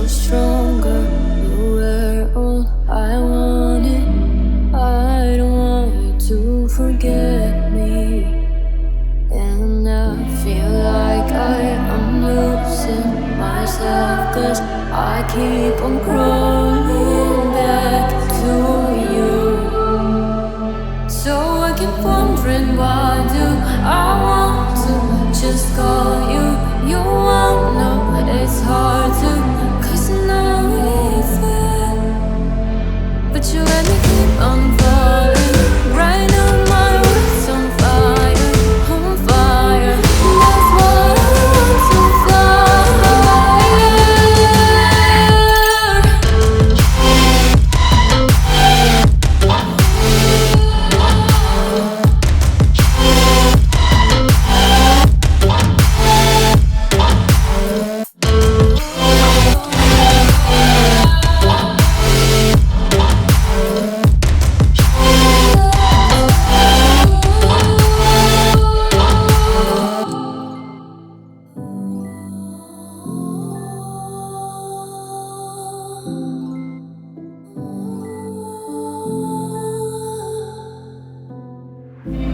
stronger. You were all I wanted. I don't want you to forget me. And I feel like I am losing myself, 'cause I keep on crawling back to you. So I keep wondering, why do I want to just call you? You won't know it's hard to, 'cause now it's fair. But you let me keep on falling. Right now my world's on fire, on fire. That's why I want to fly.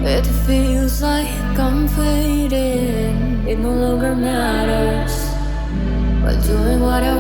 It feels like I'm fading. It no longer matters. But doing what I